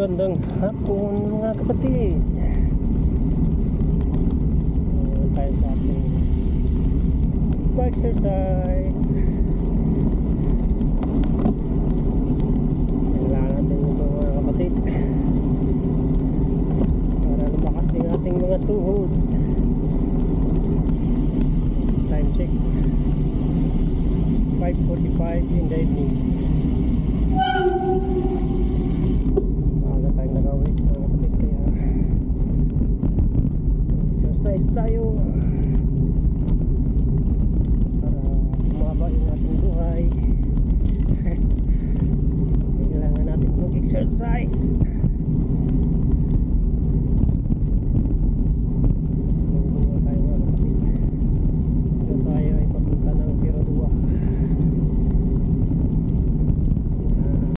Magandang hapon mga kapatid. Tayo sa ating exercise. Kailangan natin ito mga kapatid para lumakas yung ating mga tuhod. Time check 5:45 in the evening. Maaga tayong nag-away mga kapatid, kaya exercise tayo para umaba yung ating buhay. Kailangan natin mag-exercise.